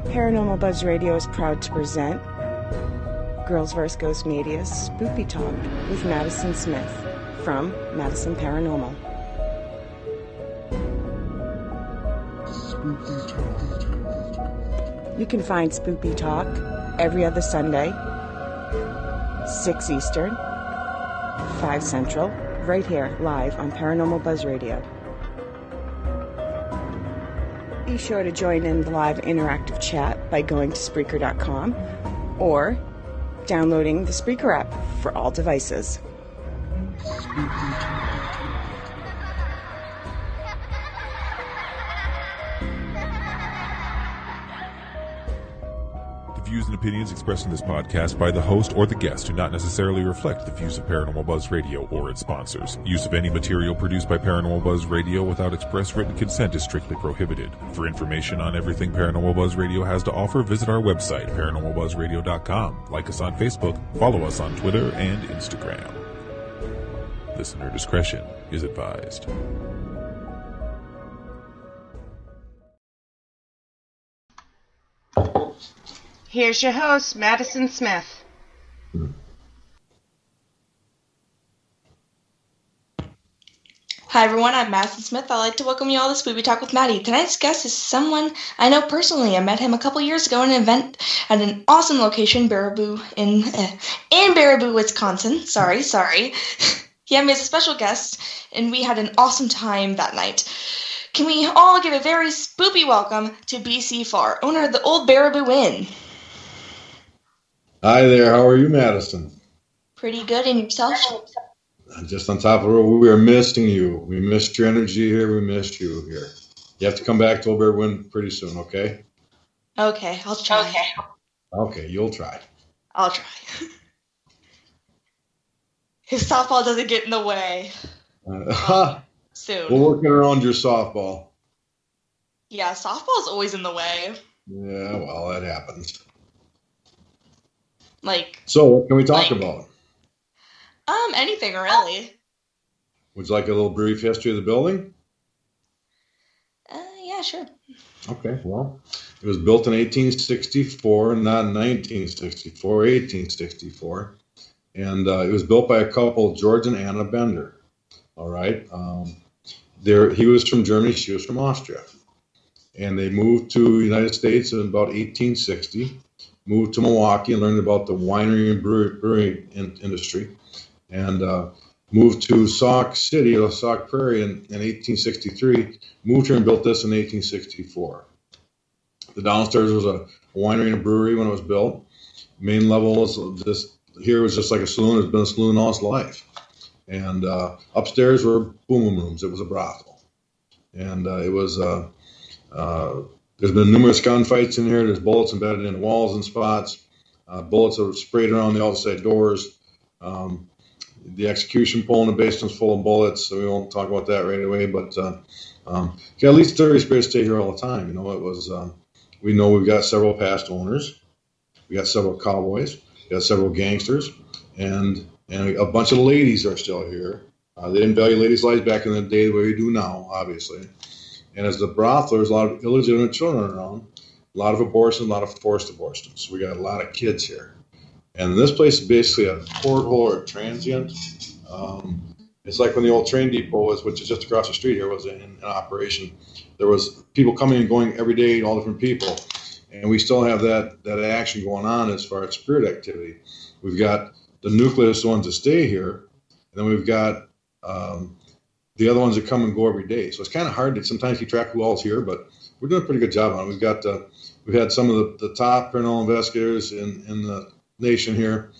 Paranormal Buzz Radio is proud to present Girls vs. Ghost Media's Spooky Talk with Madison Smith from Madison Paranormal. You can find Spooky Talk every other Sunday, 6 Eastern, 5 Central, right here live on Paranormal Buzz Radio. Be sure to join in the live interactive chat by going to Spreaker.com or downloading the Spreaker app for all devices. The views and opinions expressed in this podcast by the host or the guest do not necessarily reflect the views of Paranormal Buzz Radio or its sponsors. Use of any material produced by Paranormal Buzz Radio without express written consent is strictly prohibited. For information on everything Paranormal Buzz Radio has to offer, visit our website, paranormalbuzzradio.com. Like us on Facebook, follow us on Twitter and Instagram. Listener discretion is advised. Here's your host, Madison Smith. Hi everyone, I'm Madison Smith. I'd like to welcome you all to Spooky Talk with Maddie. Tonight's guest is someone I know personally. I met him a couple years ago at an event at an awesome location, Baraboo Inn, in Baraboo, Wisconsin. Sorry. He had me as a special guest, and we had an awesome time that night. Can we all give a very spoopy welcome to BC Farr, owner of the Old Baraboo Inn? Hi there, how are you, Madison? Pretty good, and yourself? Just on top of the world, we are missing you. We missed your energy here, we missed you here. You have to come back to Old Baraboo Inn pretty soon, okay? Okay, I'll try. Okay, you'll try. I'll try. His softball doesn't get in the way. Soon. We're working around your softball. Yeah, softball's always in the way. Yeah, well, that happens. So, what can we talk about? Anything really. Would you like a little brief history of the building? Yeah, sure. Okay, well, it was built in 1864, not 1964, 1864. And it was built by a couple, George and Anna Bender. All right. He was from Germany, she was from Austria. And they moved to the United States in about 1860, moved to Milwaukee and learned about the winery and brewery industry, and moved to Sauk City, or Sauk Prairie in 1863, moved here and built this in 1864. The downstairs was a winery and a brewery when it was built. Main level was just like a saloon. It's been a saloon all its life. And upstairs were boom rooms. It was a brothel. And there's been numerous gunfights in here. There's bullets embedded in walls and spots. Bullets are sprayed around the outside doors. The execution pole in the basement's full of bullets, so we won't talk about that right away. But got at least 30 spirits stay here all the time. You know, it was. We know we've got several past owners. We got several cowboys. We got several gangsters, and a bunch of ladies are still here. They didn't value ladies' lives back in the day the way we do now, obviously. And as the brothel, there's a lot of illegitimate children around, a lot of abortions, a lot of forced abortions. So we got a lot of kids here. And this place is basically a porthole or a transient. It's like when the old train depot was, which is just across the street here, was in operation. There was people coming and going every day, all different people. And we still have that action going on as far as spirit activity. We've got the nucleus ones that stay here, and then we've got the other ones that come and go every day. So it's kind of hard to sometimes keep track of who all's here, but we're doing a pretty good job on it. We've had some of the top paranormal investigators in the nation here.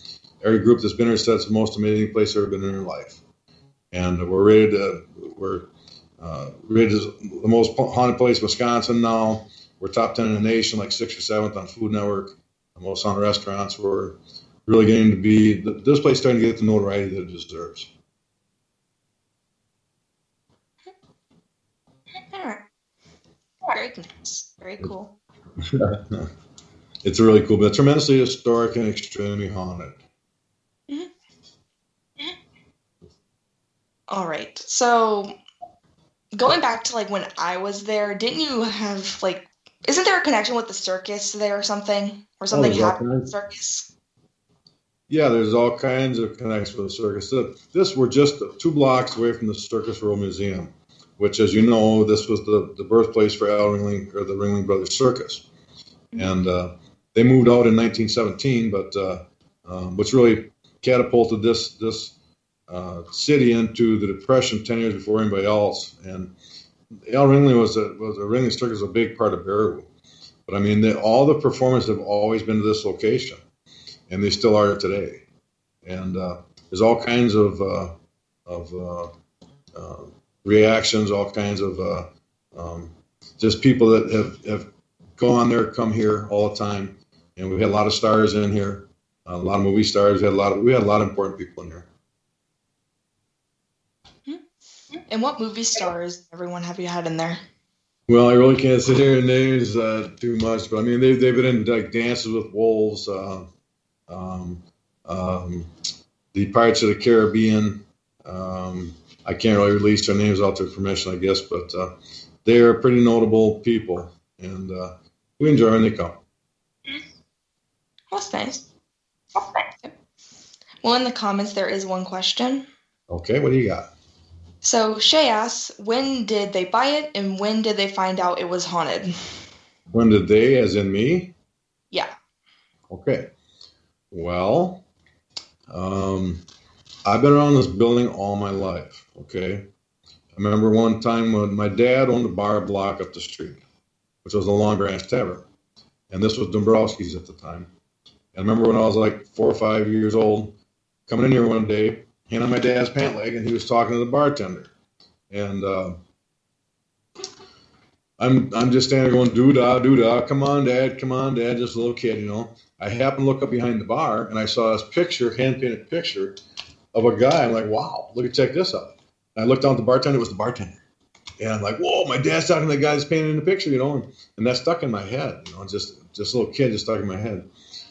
Every group that's been here said it's the most amazing place they've ever been in their life. And we're rated the most haunted place in Wisconsin now. We're top 10 in the nation, like 6th or 7th on Food Network. The most haunted restaurants. We're really getting to be, this place is starting to get the notoriety that it deserves. All right. Very nice. Very cool. it's really cool, but tremendously historic and extremely haunted. Mm-hmm. All right. So going back to like when I was there, didn't you have like, isn't there a connection with the circus there or something? Or something happened with the circus? Yeah, there's all kinds of connections with the circus. We're just 2 blocks away from the Circus World Museum, which, as you know, this was the birthplace for Al Ringling, or the Ringling Brothers Circus. And they moved out in 1917, but which really catapulted this city into the Depression 10 years before anybody else. And Al Ringling was a Ringling Circus, a big part of Baraboo. But I mean, all the performers have always been to this location, and they still are today. And there's all kinds of reactions, all kinds of just people that have gone there, come here all the time. And we had a lot of stars in here, a lot of movie stars. We had a lot of important people in here. And what movie stars, everyone, have you had in there? Well, I really can't sit here and names too much, but I mean they've been in like Dances with Wolves, the Pirates of the Caribbean. I can't really release their names out their permission, I guess, but they are pretty notable people, and we enjoy when they come. That's nice. Okay. Well, in the comments there is one question. Okay, what do you got? So Shay asks, when did they buy it, and when did they find out it was haunted? When did they, as in me? Yeah. Okay. Well, I've been around this building all my life, okay? I remember one time when my dad owned a bar block up the street, which was the Long Branch Tavern. And this was Dombrowski's at the time. And I remember when I was like 4 or 5 years old, coming in here one day, hand on my dad's pant leg, and he was talking to the bartender. And I'm just standing there going, doo-dah, doo-dah, come on, Dad, just a little kid, you know. I happened to look up behind the bar, and I saw this picture, hand-painted picture of a guy. I'm like, wow, check this out. And I looked down at the bartender, it was the bartender. And I'm like, whoa, my dad's talking to the guy that's painted in the picture, you know. And that stuck in my head, you know, just a little kid just stuck in my head.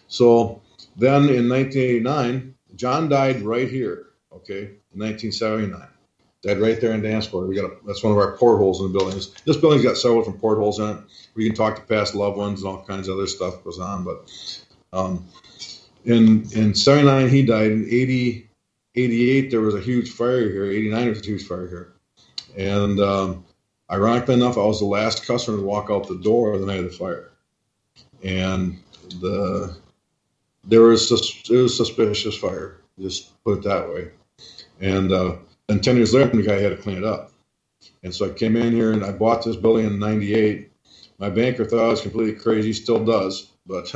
So then in 1989, John died right here. Okay, in 1979, died right there in Danceport. That's one of our portholes in the buildings. This building's got several different portholes in it. We can talk to past loved ones and all kinds of other stuff goes on. But in 79 he died. In 88 there was a huge fire here. 89 there was a huge fire here. And ironically enough, I was the last customer to walk out the door the night of the fire. And it was a suspicious fire. Just put it that way. And 10 years later, the guy had to clean it up. And so I came in here and I bought this building in 98. My banker thought I was completely crazy, still does, but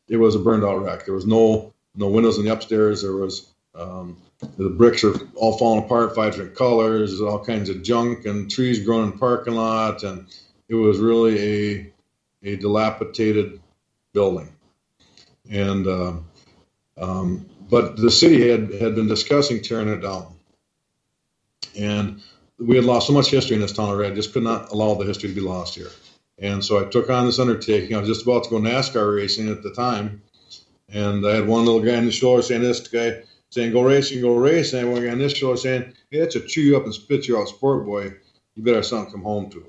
it was a burned out wreck. There was no windows in the upstairs. There was the bricks are all falling apart, 5 different colors. There's all kinds of junk and trees growing in the parking lot. And it was really a dilapidated building. And but the city had been discussing tearing it down. And we had lost so much history in this town already. I just could not allow the history to be lost here. And so I took on this undertaking. I was just about to go NASCAR racing at the time. And I had one little guy on the shoulder saying, go racing, go racing. And one guy on this shoulder saying, hey, that's a chew you up and spit you out sport, boy. You better have something to come home to.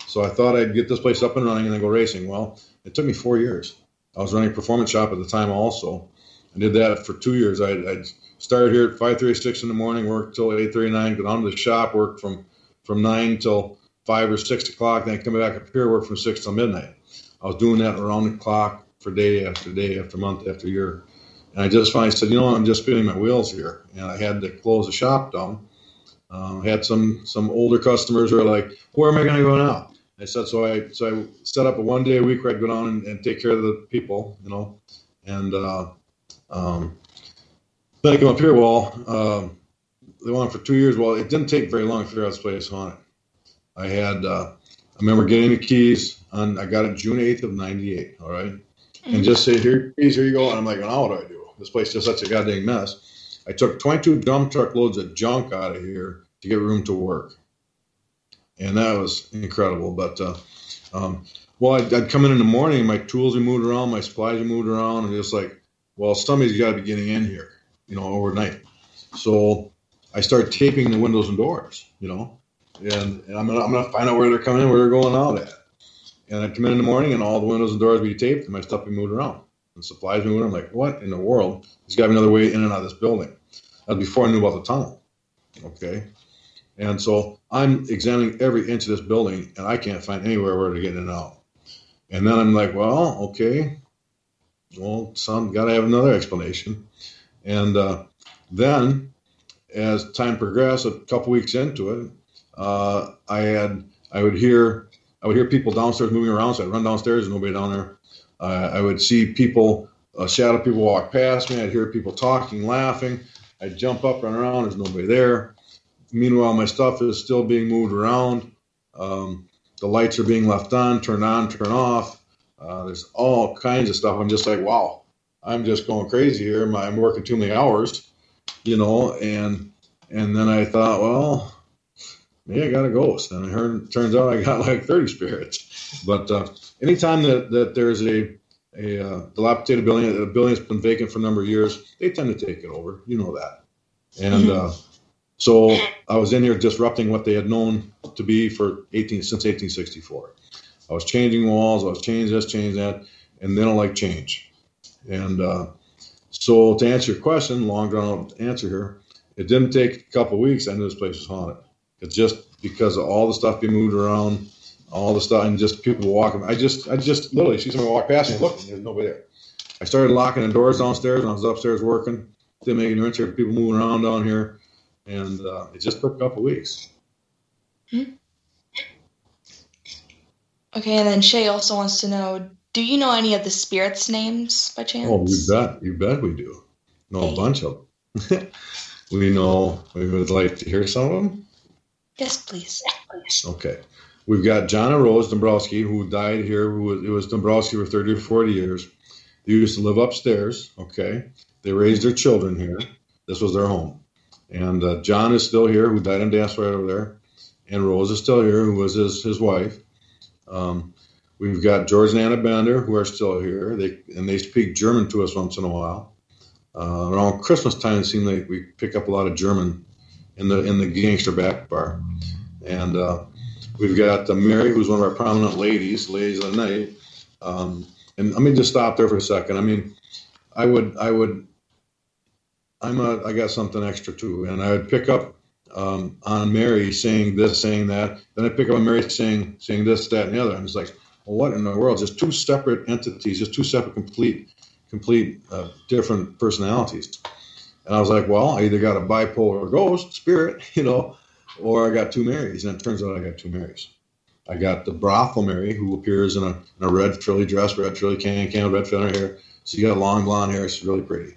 So I thought I'd get this place up and running and then go racing. Well, it took me 4 years. I was running a performance shop at the time also. I did that for 2 years. I started here at 5:36 in the morning, worked till 8:39, go down to the shop, worked from 9 till 5 or 6 o'clock, then come back up here, work from 6 till midnight. I was doing that around the clock for day after day, after month, after year. And I just finally said, I'm just spinning my wheels here. And I had to close the shop down. I had some older customers who were like, where am I going to go now? I said, so I set up a 1 day a week where I'd go down and take care of the people, and then I came up here. Well, they wanted for 2 years. Well, it didn't take very long to figure out this place haunted. I remember getting the keys I got it June 8th of 98. All right. And just say, here you go. And I'm like, now what do I do? This place is such a goddamn mess. I took 22 dump truck loads of junk out of here to get room to work. And that was incredible. But Well, I'd come in the morning, my tools are moved around, my supplies are moved around, and just like, well, somebody's got to be getting in here, overnight. So I start taping the windows and doors, and I'm gonna find out where they're coming in, where they're going out at. And I'd come in the morning, and all the windows and doors would be taped, and my stuff would be moved around, and supplies moving around. I'm like, what in the world? There's got to be another way in and out of this building. That was before I knew about the tunnel. Okay. And so I'm examining every inch of this building, and I can't find anywhere where to get in and out. And then I'm like, well, okay, well, some got to have another explanation. And then, as time progressed, a couple weeks into it, I would hear people downstairs moving around. So I'd run downstairs, there's nobody down there. I would see people, shadow people walk past me. I'd hear people talking, laughing. I'd jump up, run around. There's nobody there. Meanwhile, my stuff is still being moved around. The lights are being left on, turn off. There's all kinds of stuff. I'm just like, wow, I'm just going crazy here. I'm working too many hours, and then I thought, well, maybe I got a ghost. And it turns out I got like 30 spirits. But anytime that there's a dilapidated building, a building that's been vacant for a number of years, they tend to take it over. You know that. And so I was in here disrupting what they had known to be since 1864. I was changing walls, I was changing this, changing that, and they don't like change. And so to answer your question, long drawn out answer here, it didn't take a couple of weeks. I knew this place was haunted. It's just because of all the stuff being moved around, all the stuff, and just people walking. I just literally see somebody walk past me, look, and there's nobody there. I started locking the doors downstairs when I was upstairs working. Didn't make any difference here, people moving around down here. And it just took a couple weeks. Okay, and then Shay also wants to know, do you know any of the spirits' names by chance? Oh, you bet we do. Know a bunch of them. We would like to hear some of them? Yes, please. Okay. We've got John and Rose Dombrowski, who died here. It was Dombrowski for 30 or 40 years. They used to live upstairs, okay? They raised their children here. This was their home. And John is still here, who died in Dance right over there. And Rose is still here, who was his wife. We've got George and Anna Bender, who are still here. They speak German to us once in a while. Around Christmas time, it seemed like we pick up a lot of German in the gangster back bar. And we've got Mary, who's one of our prominent ladies of the night. And let me just stop there for a second. I mean, I got something extra too, and I would pick up on Mary saying this, saying that. Then I pick up on Mary saying this, that, and the other. And it's like, well, what in the world? Just two separate entities, just two separate, complete different personalities. And I was like, well, I either got a bipolar ghost spirit, or I got two Marys. And it turns out I got two Marys. I got the brothel Mary, who appears in a red frilly dress, red frilly can, red feather hair. She's got long blonde hair. She's really pretty.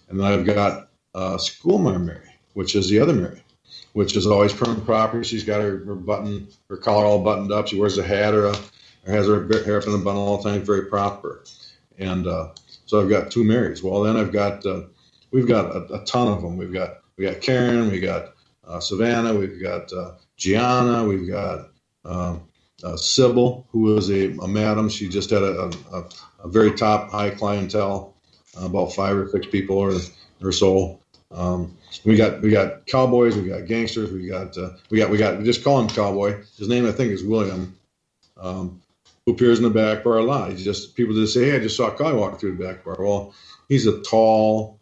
And then I've got Schoolmare Mary, which is the other Mary, which is always prim and proper. She's got her collar all buttoned up. She wears a hat or has her hair up in a bun all the time, very proper. And so I've got two Marys. Well, then we've got a ton of them. We got Karen, we got Savannah, we've got Gianna, we've got Sybil, who is a madam. She just had a very top high clientele, about 5 or 6 people or so. We got cowboys, we got gangsters, we just call him Cowboy. His name I think is William, who appears in the back bar a lot. People just say, hey, I just saw a guy walk through the back bar. Well, he's a tall,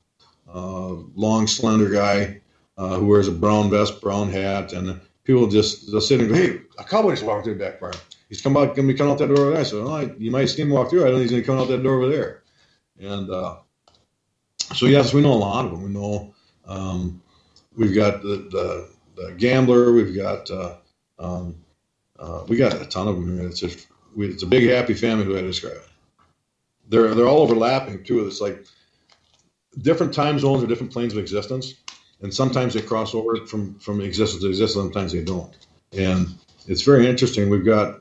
long, slender guy who wears a brown vest, brown hat, and people they'll sit and go, hey, a cowboy just walked through the back bar. He's going to be coming out that door over there. So you might see him walk through. I don't think he's going to come out that door over there. And so yes, we know a lot of them. We know we've got the gambler. We've got we got a ton of them. It's a big happy family, the way I describe it. They're all overlapping too. It's like different time zones or different planes of existence, and sometimes they cross over from existence to existence. Sometimes they don't, and it's very interesting. We've got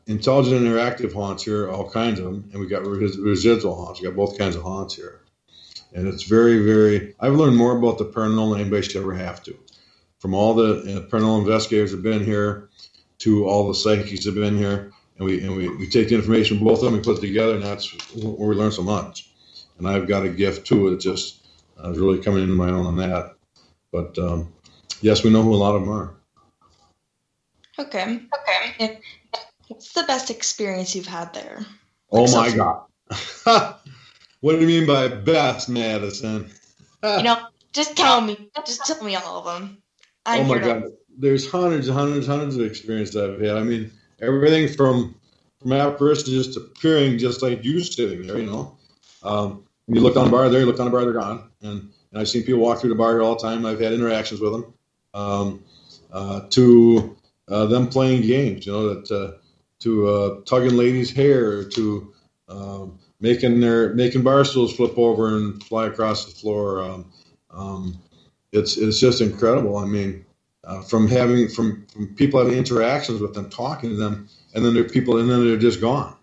intelligent interactive haunts here, all kinds of them, and we've got residual haunts. We've got both kinds of haunts here. And it's very, very, I've learned more about the paranormal than anybody should ever have to. From all the paranormal investigators that have been here to all the psychics that have been here, we take the information from both of them, we put it together, and that's where we learn so much. And I've got a gift too. It just I was really coming into my own on that. But yes, we know who a lot of them are. Okay. What's the best experience you've had there? Oh my God! What do you mean by best, Madison? Just tell me. Just tell me all of them. Oh my God! There's hundreds of experiences I've had. I mean, everything from apparitions just appearing just like you sitting there. When you look on the bar there, you look on the bar, they're gone. And I've seen people walk through the bar here all the time. I've had interactions with them. To them playing games, to tugging ladies' hair, to making bar stools flip over and fly across the floor. It's just incredible. I mean, from people having interactions with them, talking to them, and then they're just gone.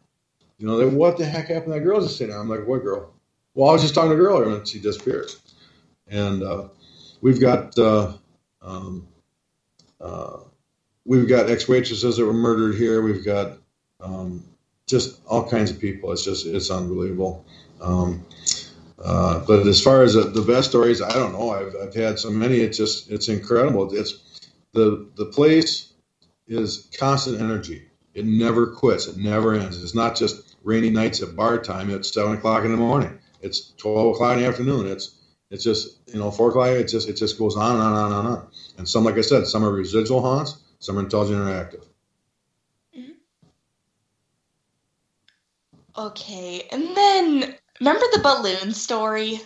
What the heck happened to that girl just sitting there? I'm like, what girl? Well, I was just talking to a girl earlier and she disappeared. And we've got ex-waitresses that were murdered here. We've got just all kinds of people. It's unbelievable. But as far as the best stories, I don't know. I've had so many. It's incredible. The place is constant energy. It never quits. It never ends. It's not just rainy nights at bar time. It's 7 o'clock in the morning. It's 12 o'clock in the afternoon. It's just 4 o'clock. It just goes on and on and on and on. And some, like I said, some are residual haunts. Some are intelligent interactive. Mm-hmm. Okay, and then remember the balloon story?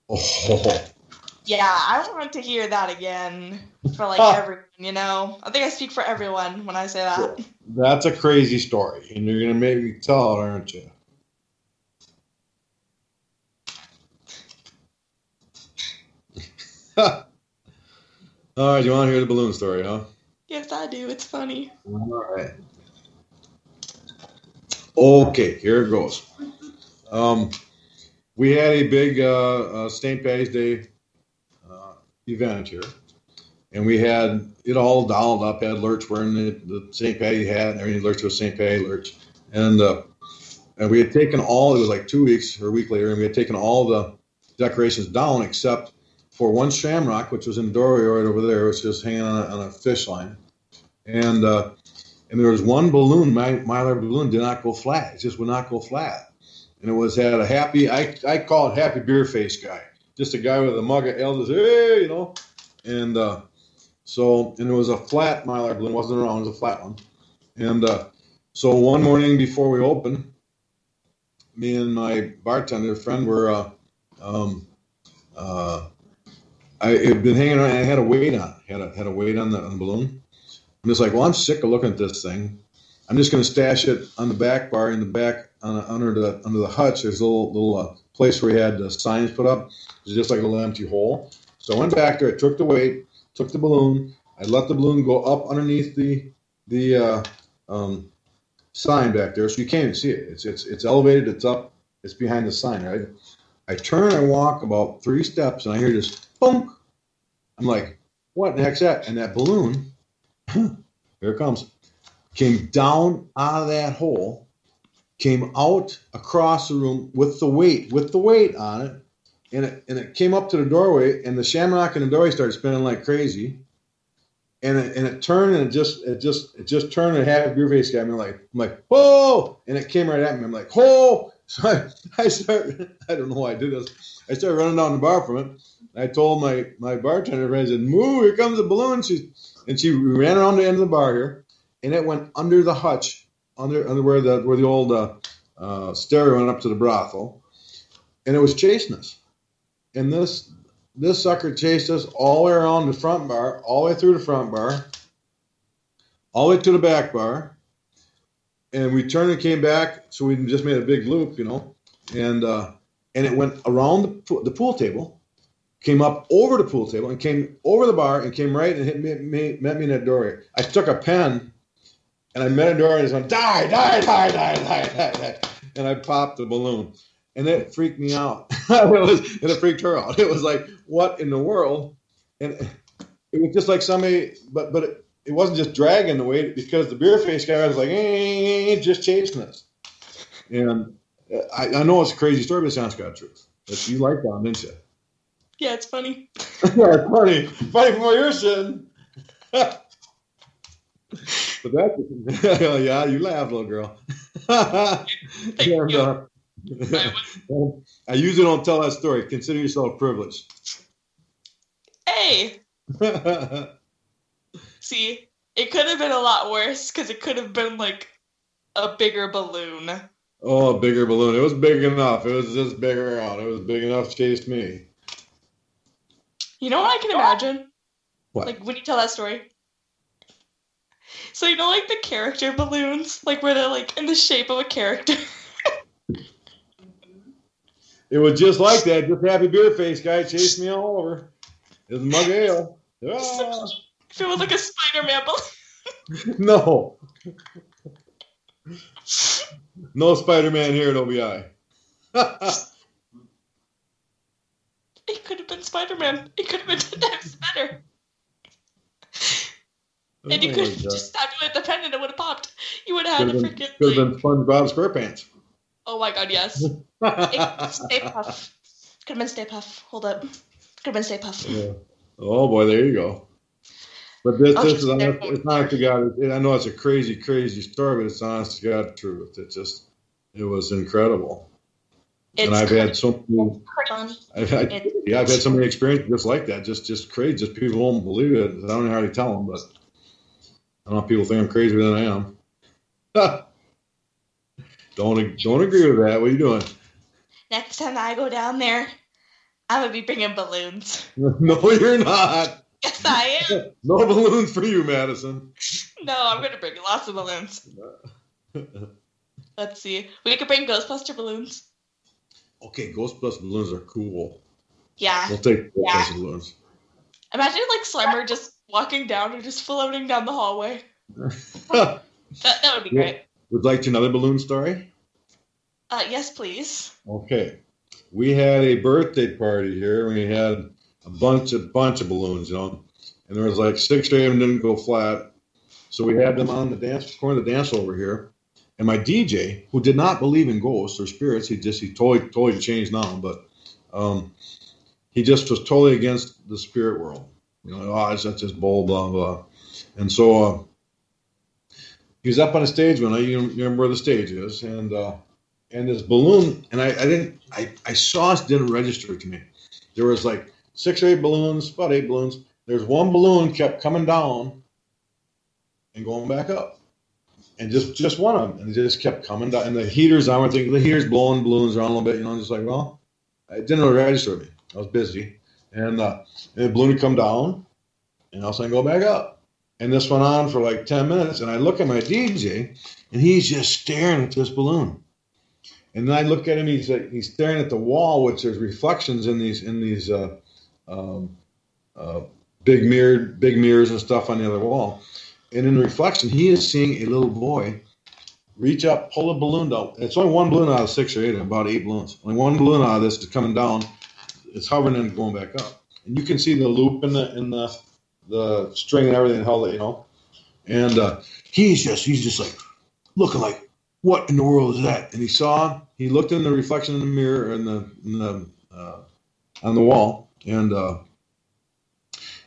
Oh. Yeah, I want to hear that again for everyone, I think I speak for everyone when I say that. That's a crazy story, and you're going to make me tell it, aren't you? All right, you want to hear the balloon story, huh? Yes, I do. It's funny. All right. Okay, here it goes. We had a big St. Patty's Day event here, and we had it all dolled up. Had Lurch wearing the St. Patty hat, and everything. Lurch was St. Patty Lurch, and we had taken it was like 2 weeks or a week later, and we had taken all the decorations down except for one shamrock, which was in the doorway right over there, which was hanging on a fish line, and there was one balloon, Mylar balloon, did not go flat. It just would not go flat, and it had a happy, I call it happy beer face guy. Just a guy with a mug of ale, hey, and it was a flat Mylar balloon. It wasn't round, it was a flat one. And so one morning before we opened, me and my bartender friend were, I had been hanging around, and I had a weight on it. Had a weight on the balloon. I'm just like, well, I'm sick of looking at this thing. I'm just going to stash it on the back bar in the back under the hutch. There's a little place where we had the signs put up. It was just like a little empty hole. So I went back there. I took the weight, took the balloon. I let the balloon go up underneath the sign back there, so you can't even see it. It's elevated. It's up. It's behind the sign, right? I turn. I walk about 3 steps, and I hear this boom. I'm like, what in the heck's that? And that balloon, here it comes, came down out of that hole, came out across the room with the weight on it, and it came up to the doorway, and the shamrock in the doorway started spinning like crazy, and it turned, and it just turned and had a beer face guy. I'm like, whoa, and it came right at me. I'm like, whoa. So I don't know why I did this. I started running down the bar from it. I told my bartender friend, I said, "Moo, here comes the balloon." She ran around the end of the bar here, and it went under the hutch, under where the old stairway went up to the brothel, and it was chasing us. And this sucker chased us all the way around the front bar, all the way through the front bar, all the way to the back bar. And we turned and came back, so we just made a big loop, and it went around the pool table, came up over the pool table, and came over the bar, and came right and met me in that doorway. I took a pen, and I met a door, and it went, die, and I popped the balloon, and it freaked me out. It freaked her out. It was like, what in the world? And it was just like somebody, but it wasn't just dragging the weight because the beer face guy was like, hey, just chasing us. And I know it's a crazy story, but it sounds got truth. But you like that, didn't you? Yeah, it's funny. Yeah, it's funny. Funny from where you're sitting. But that's, yeah, you laugh, little girl. Thank you. I usually don't tell that story. Consider yourself privileged. Hey! See, it could have been a lot worse because it could have been like a bigger balloon. Oh, a bigger balloon. It was big enough. It was just bigger out. It was big enough to chase me. You know what I can imagine? What? Like when you tell that story. So you know like the character balloons? Like where they're like in the shape of a character. It was just like that. Just happy beer face guy chased me all over. It was a mug of ale. Ah. If it was like a Spider-Man balloon. No. No Spider-Man here at OBI. It could have been Spider-Man. It could have been 10 times better. And you could have just stabbed you with the pen and it would have popped. You would have had a freaking... Could have been SpongeBob SquarePants. Oh my god, yes. Stay Puff. Could have been Stay Puff. Hold up. Could have been Stay Puff. Yeah. Oh boy, there you go. But this is it's honest to God. I know it's a crazy, crazy story, but it's honest to God truth. It was incredible. And I've had so many. I've had so many experiences just like that. Just crazy. Just people won't believe it. I don't know how to tell them, but I don't know if people think I'm crazier than I am. Don't agree with that. What are you doing? Next time I go down there, I'm gonna be bringing balloons. No, you're not. Yes, I am. No balloons for you, Madison. No, I'm gonna bring lots of balloons. Let's see. We could bring Ghostbuster balloons. Okay, Ghostbuster balloons are cool. Yeah. We'll take Ghostbuster balloons. Imagine like Slimer just walking down or just floating down the hallway. that would be great. Would you like to another balloon story? Yes, please. Okay. We had a birthday party here. We had a bunch of balloons, and there was like 6 or 8 of them didn't go flat. So we had them on the corner of the dance over here. And my DJ, who did not believe in ghosts or spirits, he totally changed now, but he just was totally against the spirit world. That's just bull, blah, blah. And so he was up on the stage when you remember where the stage is, and this balloon, and I saw it, didn't register to me. There was like 6 or 8 balloons, about 8 balloons. There's one balloon kept coming down and going back up. And just one of them, and it just kept coming down. And the heater's on. We're thinking the heater's blowing balloons around a little bit, I'm just like, well, it didn't really register me. I was busy, and the balloon would come down, and all of a sudden go back up. And this went on for like 10 minutes. And I look at my DJ, and he's just staring at this balloon. And then I look at him. He's staring at the wall, which there's reflections in these big mirrors and stuff on the other wall. And in the reflection, he is seeing a little boy reach up, pull a balloon down. It's only one balloon out of 6 or 8, about 8 balloons. Only one balloon out of this is coming down. It's hovering and going back up. And you can see the loop in the string and everything held it, And he's just like looking like, what in the world is that? And he looked in the reflection in the mirror on the wall, and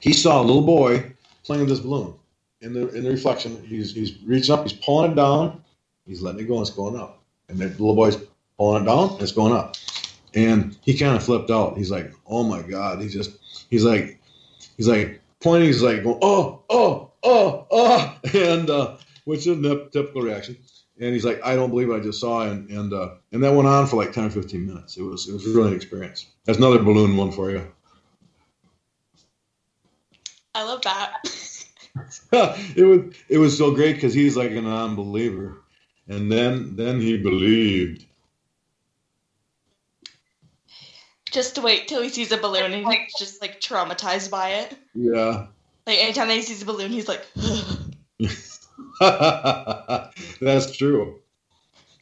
he saw a little boy playing with this balloon. In the reflection, he's reaching up, he's pulling it down, he's letting it go, and it's going up. And the little boy's pulling it down, and it's going up. And he kind of flipped out. He's like, oh my God. He's like pointing, he's like going, oh, and which is a typical reaction. And he's like, I don't believe what I just saw. And that went on for like 10 or 15 minutes. It was really an experience. That's another balloon one for you. I love that. It was so great because he's like a non-believer, and then he believed. Just to wait till he sees a balloon and he's just like traumatized by it. Yeah. Like anytime that he sees a balloon, he's like. That's true.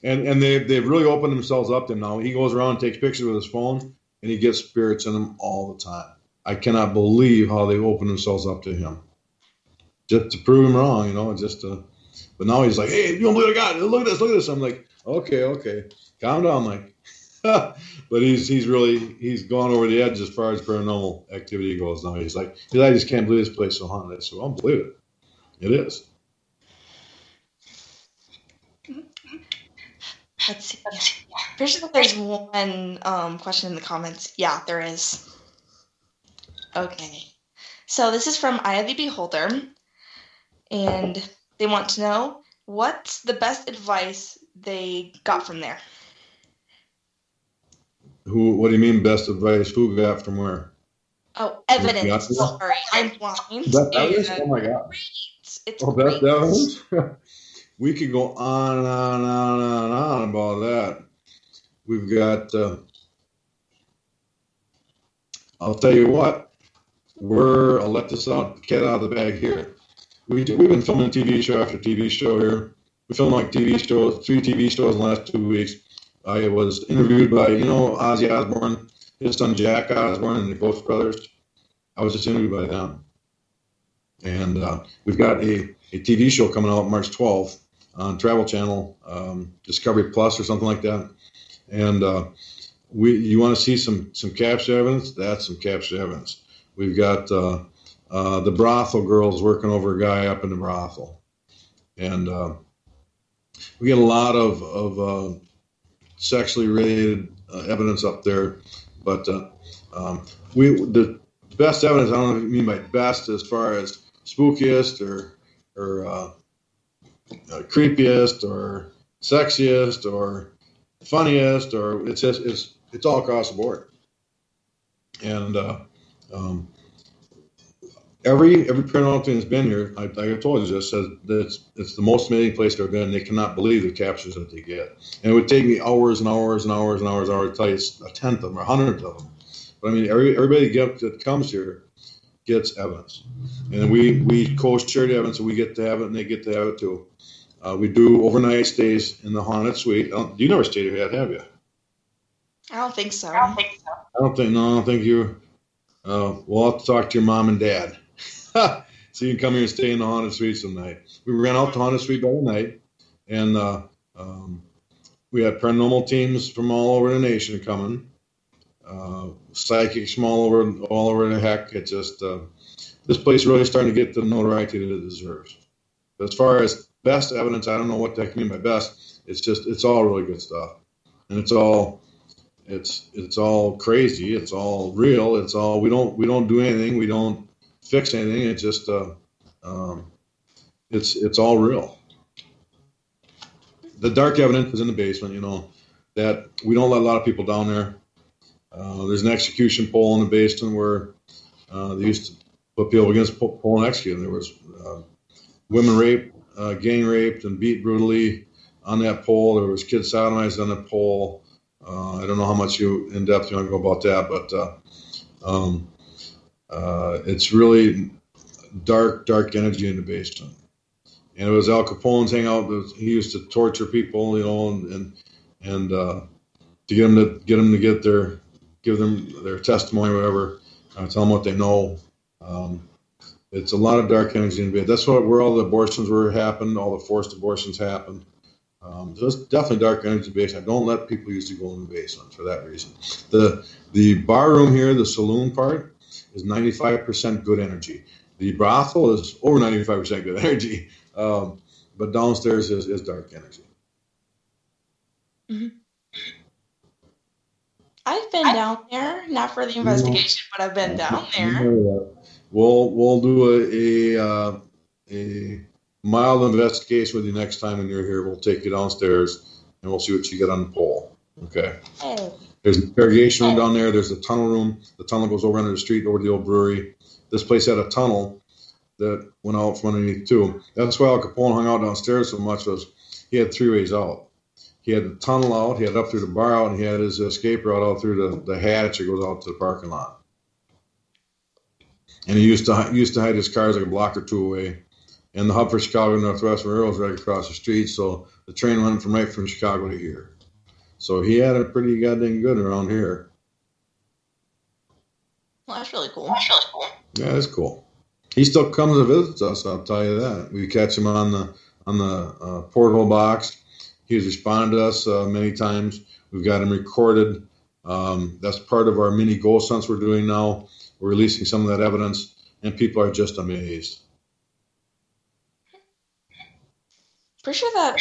And they've really opened themselves up to him now. He goes around and takes pictures with his phone, and he gets spirits in them all the time. I cannot believe how they open themselves up to him. just to prove him wrong, but now he's like, hey, you don't believe I got it. Look at this. I'm like, okay, calm down, Mike. But he's gone over the edge as far as paranormal activity goes now. He's like, I just can't believe this place is so haunted. I said, well, I don't believe it. It is. Let's see. Pretty sure there's one question in the comments. Yeah, there is. Okay. So this is from Eye of the Beholder. And they want to know, what's the best advice they got from there? What do you mean best advice? Who got from where? Oh, evidence. Sorry, I'm blind. Best evidence? Oh my God. It's best evidence? We could go on and on and on and on about that. We've got, I'll tell you what, I'll let this cat out of the bag here. We've been filming TV show after TV show here. We filmed like 3 TV shows in the last 2 weeks. I was interviewed by, Ozzy Osbourne, his son Jack Osbourne, and the Ghost Brothers. I was just interviewed by them. And we've got a TV show coming out March 12th on Travel Channel, Discovery Plus or something like that. And you want to see some captured evidence? That's some captured evidence. We've got the brothel girls working over a guy up in the brothel. And we get a lot of sexually related evidence up there. But the best evidence, I don't know what you mean by best as far as spookiest or creepiest or sexiest or funniest, or it's all across the board. And every paranormal thing that's been here, like I told you, just says that it's the most amazing place they've been. They cannot believe the captures that they get. And it would take me hours and hours and hours and hours to tell you a tenth of them or 100th of them. But I mean, everybody that comes here gets evidence. And we co-share the evidence, and we get to have it, and they get to have it too. We do overnight stays in the haunted suite. You never stayed here yet, have you? I don't think so. I don't think you. We'll have to talk to your mom and dad. So you can come here and stay in the haunted suite some night. We ran out the haunted suite by the night, and we had paranormal teams from all over the nation coming. Psychics from all over the heck. It just this place really starting to get the notoriety that it deserves. But as far as best evidence, I don't know what that can mean by best. It's all really good stuff, and it's all crazy. It's all real. It's all we don't do anything. We don't fix anything. It's just it's all real. The dark evidence is in the basement. That we don't let a lot of people down there. There's an execution pole in the basement where they used to put people against the pole and execute them. There was women raped, gang raped, and beat brutally on that pole. There was kids sodomized on the pole. I don't know how much in depth you want to go about that, but it's really dark energy in the basement. And it was Al Capone's hangout. He used to torture people, and to give them to give them their testimony, or whatever, tell them what they know. It's a lot of dark energy in the basement. That's where all the abortions happened, all the forced abortions happened. There's definitely dark energy in the basement. I don't let people usually go in the basement for that reason. The bar room here, the saloon part, is 95% good energy. The brothel is over 95% good energy, but downstairs is dark energy. Mm-hmm. I've been down there, not for the investigation, but I've been down there. We'll do a mild investigation with you next time when you're here. We'll take you downstairs and we'll see what you get on the pole. Okay. Oh. There's an interrogation room down there. There's a tunnel room. The tunnel goes over under the street over the old brewery. This place had a tunnel that went out from underneath too. That's why Al Capone hung out downstairs so much, was he had 3 ways out. He had the tunnel out, he had up through the bar out, and he had his escape route out through the hatch that goes out to the parking lot. And he used to hide his cars like a block or two away. And the hub for Chicago Northwestern Railroad was right across the street, so the train went right from Chicago to here. So he had it pretty goddamn good around here. Well, that's really cool. Yeah, it's cool. He still comes and visits us. I'll tell you that. We catch him on the porthole box. He's responded to us many times. We've got him recorded. That's part of our mini ghost hunts we're doing now. We're releasing some of that evidence, and people are just amazed. Pretty sure that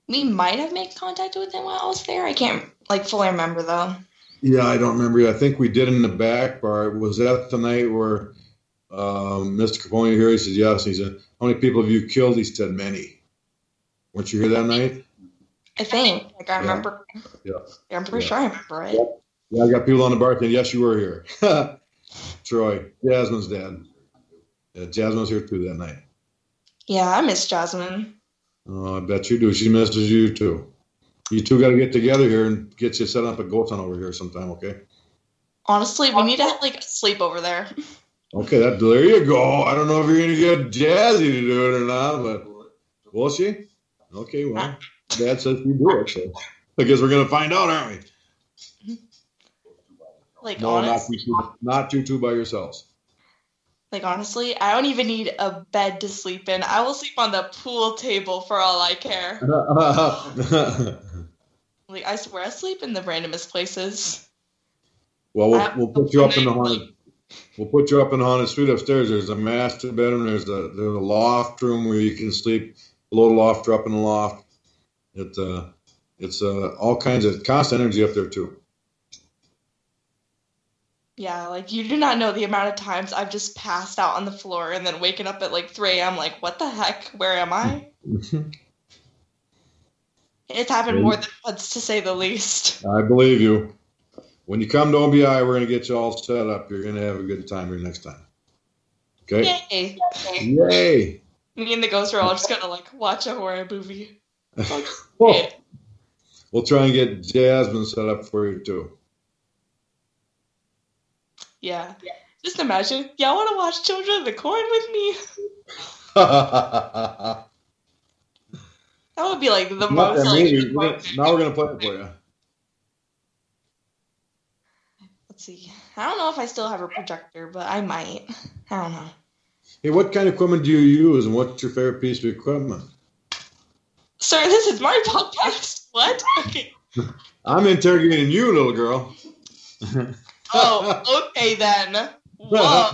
we might have made contact with him while I was there. I can't fully remember though. Yeah, I don't remember. I think we did in the back bar. Was that the night where Mr. Capone here? He said yes. He said, "How many people have you killed?" He said, "Many." Weren't you here that night? I think. I remember. Yeah. I'm pretty sure I remember it. Yeah, I got people on the bar saying, "Yes, you were here." Troy, Jasmine's dad. Yeah, Jasmine was here too that night. Yeah, I miss Jasmine. Oh, I bet you do. She misses you too. You two got to get together here and get you set up a ghost hunt over here sometime, okay? Honestly, we need to have a sleep over there. Okay, there you go. I don't know if you're gonna get Jazzy to do it or not, but will she? Okay, well, Dad says you do it, so I guess we're gonna find out, aren't we? No, honestly, not you two by yourselves. Honestly, I don't even need a bed to sleep in. I will sleep on the pool table for all I care. I swear I sleep in the randomest places. Well, we'll put you up in the haunted. We'll put you up in the haunted suite upstairs. There's a master bedroom. There's a loft room where you can sleep below the loft or up in the loft. It's all kinds of constant energy up there too. Yeah, you do not know the amount of times I've just passed out on the floor and then waking up at 3 a.m. What the heck? Where am I? It's happened more than once, to say the least. I believe you. When you come to OBI, we're going to get you all set up. You're going to have a good time here next time. Okay? Yay. Yay. Me and the ghost are all just going to, watch a horror movie. We'll try and get Jasmine set up for you, too. Yeah. Just imagine. Y'all want to watch Children of the Corn with me? That would be the most now we're gonna play it for you. Let's see. I don't know if I still have a projector, but I might. I don't know. Hey, what kind of equipment do you use, and what's your favorite piece of equipment? Sir, this is my podcast. What? Okay. I'm interrogating you, little girl. Oh, okay then. Whoa.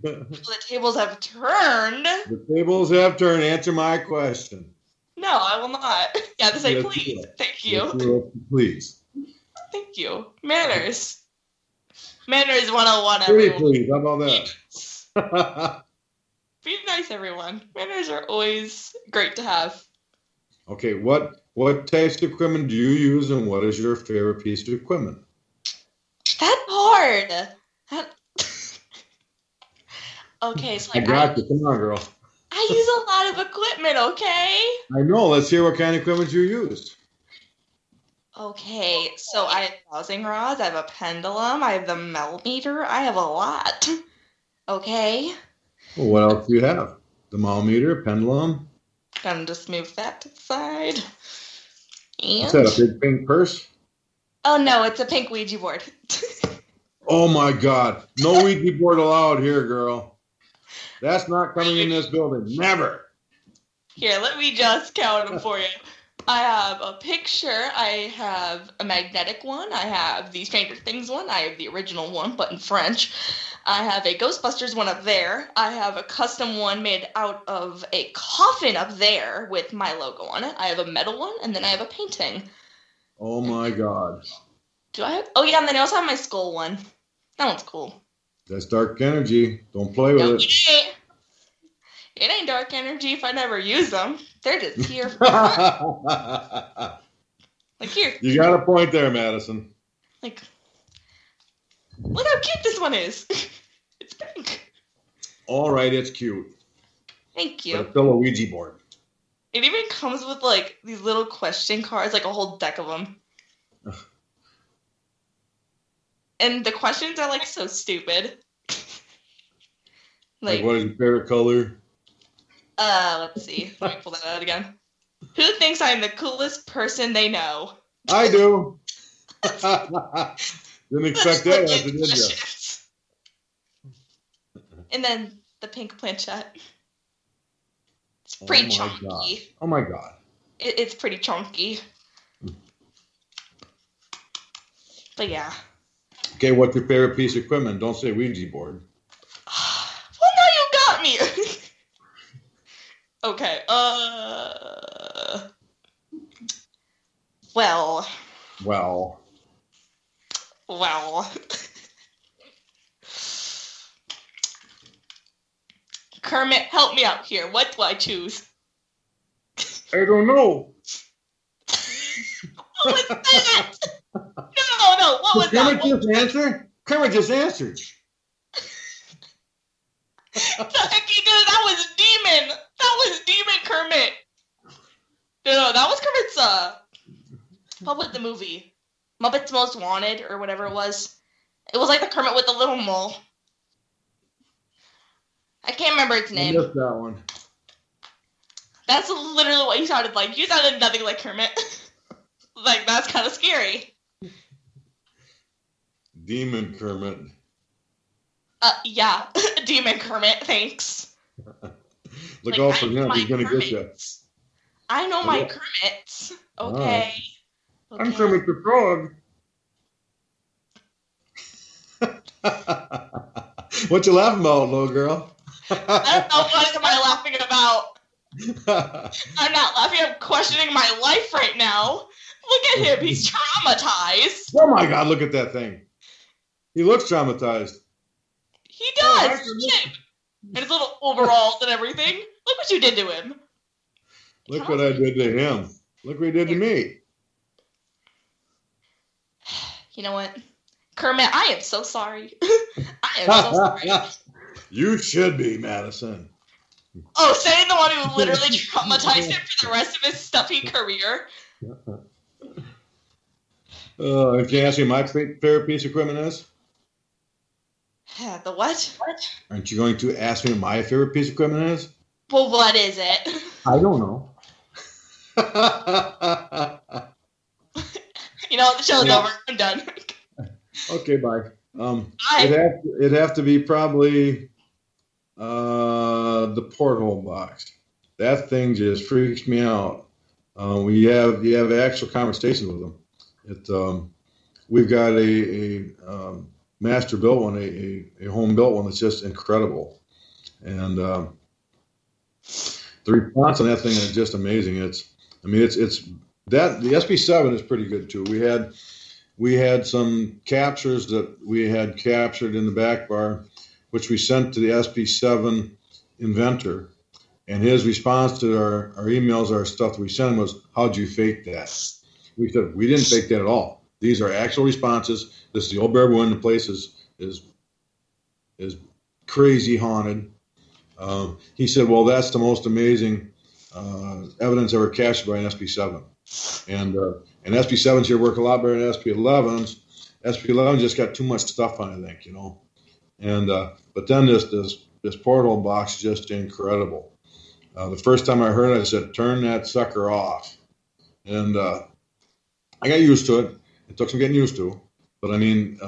The tables have turned. The tables have turned. Answer my question. No, I will not. You have to say please. Thank you. Yes, please. Thank you. Manners. Manners 101, everyone. Please, how about that? Be nice, everyone. Manners are always great to have. Okay, what types of equipment do you use, and what is your favorite piece of equipment? That's hard. Okay, so I got you. Come on, girl. I use a lot of equipment, okay? I know. Let's hear what kind of equipment you used. Okay, so I have dowsing rods, I have a pendulum, I have the millimeter, I have a lot. Okay? Well, what else do you have? The millimeter, pendulum? Gonna just move that to the side. And... Is that a big pink purse? Oh, no, it's a pink Ouija board. Oh, my God. No Ouija board allowed here, girl. That's not coming in this building. Never. Here, let me just count them for you. I have a picture. I have a magnetic one. I have the Stranger Things one. I have the original one, but in French. I have a Ghostbusters one up there. I have a custom one made out of a coffin up there with my logo on it. I have a metal one, and then I have a painting. Oh, my God. Do I have? Oh, yeah, and then I also have my skull one. That one's cool. That's dark energy. Don't play with it. It ain't dark energy if I never use them. They're just here for here. You got a point there, Madison. Look how cute this one is. It's pink. All right, it's cute. Thank you. But it's still a Ouija board. It even comes with these little question cards, a whole deck of them. And the questions are so stupid. Like what is your favorite color? Let's see. Let me pull that out again. Who thinks I'm the coolest person they know? I do. Didn't expect that answer, did you? And then the pink planchette. It's pretty chunky. God. Oh my God. It's pretty chunky. But yeah. Okay, what's your favorite piece of equipment? Don't say Ouija board. Well, now you got me. Okay. Well. Kermit, help me out here. What do I choose? I don't know. What was that? No. What was that? Kermit just answered. The heck he did? That was Demon. That was Demon Kermit. No, that was Kermit's, what was the movie? Muppets Most Wanted, or whatever it was. It was like the Kermit with the little mole. I can't remember its name. I missed that one. That's literally what you sounded like. You sounded nothing like Kermit. Like, that's kind of scary. Demon Kermit. Yeah. Demon Kermit, thanks. Look out for him. He's going to get you. I know my Kermits. Okay. I'm Kermit the Frog. What you laughing about, little girl? I don't know what am I laughing about. I'm not laughing. I'm questioning my life right now. Look at him. He's traumatized. Oh my God, look at that thing. He looks traumatized. He does. And his little overalls and everything. Look what you did to him. Look what I did to him. Look what he did to me. You know what? Kermit, I am so sorry. I am so sorry. You should be, Madison. Oh, saying the one who literally traumatized him for the rest of his stuffy career. If you ask me my favorite piece of equipment is? The what? Aren't you going to ask me my favorite piece of equipment is? Well, what is it? I don't know. You know, the show's over. I'm done. Okay, bye. It'd have to be probably the porthole box. That thing just freaks me out. You have actual conversations with them. We've got a master built one, a home built one that's just incredible, and the response on that thing is just amazing. It's that the SB7 is pretty good too. We had some captures that we had captured in the back bar, which we sent to the SB7 inventor, and his response to our emails, our stuff that we sent him was, "How'd you fake that?" We said, "We didn't fake that at all. These are actual responses. This is the Old Baraboo Inn. The place is crazy haunted." He said, "Well, that's the most amazing evidence ever captured by an SB7." And SB7s here work a lot better than SB11s. SB11 just got too much stuff on it, I think, you know. And but then this porthole box is just incredible. The first time I heard it, I said, "Turn that sucker off." And I got used to it. It took some getting used to. But I mean,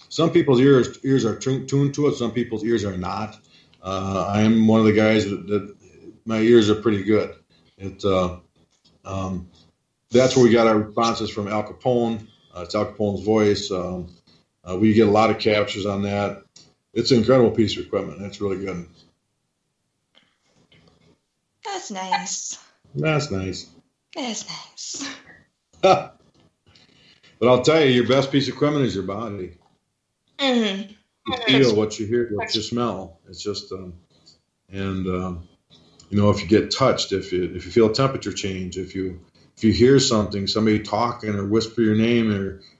some people's ears are tuned to it. Some people's ears are not. I'm one of the guys that my ears are pretty good. That's where we got our responses from Al Capone. It's Al Capone's voice. We get a lot of captures on that. It's an incredible piece of equipment. It's really good. That's nice. That's nice. That's nice. But I'll tell you, your best piece of equipment is your body. Mm-hmm. You feel what you hear, what you smell. It's just, you know, if you get touched, if you feel a temperature change, if you hear something, somebody talking or whisper your name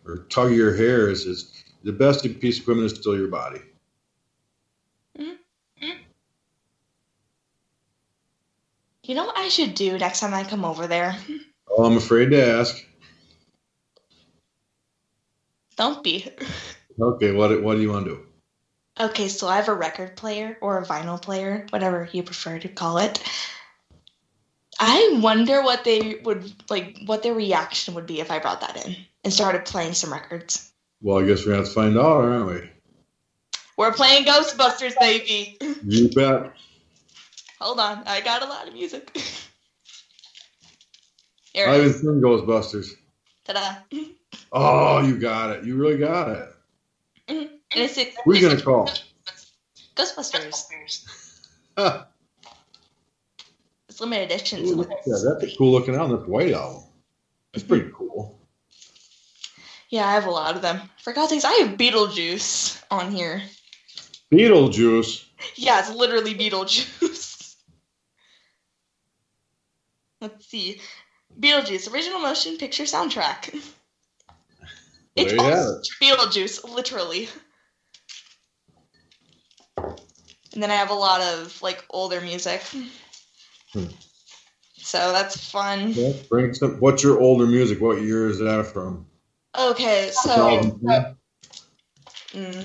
or tug your hair, is the best piece of equipment is still your body. Mm-hmm. You know what I should do next time I come over there? Oh, I'm afraid to ask. Don't be. Okay, what do you want to do? Okay, so I have a record player or a vinyl player, whatever you prefer to call it. I wonder what they would what their reaction would be if I brought that in and started playing some records. Well, I guess we're going to have to find out, aren't we? We're playing Ghostbusters, baby. You bet. Hold on, I got a lot of music. Here I it haven't is. seen Ghostbusters. Ta-da. Oh, you got it. You really got it. And it's Who are you going to call? Ghostbusters. Huh. It's limited edition. Ooh, So look at that. That's a cool looking album. That's White Album. That's pretty cool. yeah, I have a lot of them. For God's sakes, I have Beetlejuice on here. Beetlejuice. Yeah, it's literally Beetlejuice. Let's see. Beetlejuice, original motion picture soundtrack. It's There you have all Beetlejuice, literally. And then I have a lot of like older music. So that's fun. Yeah, bring some. What's your older music? What year is that from? Okay, so 2010?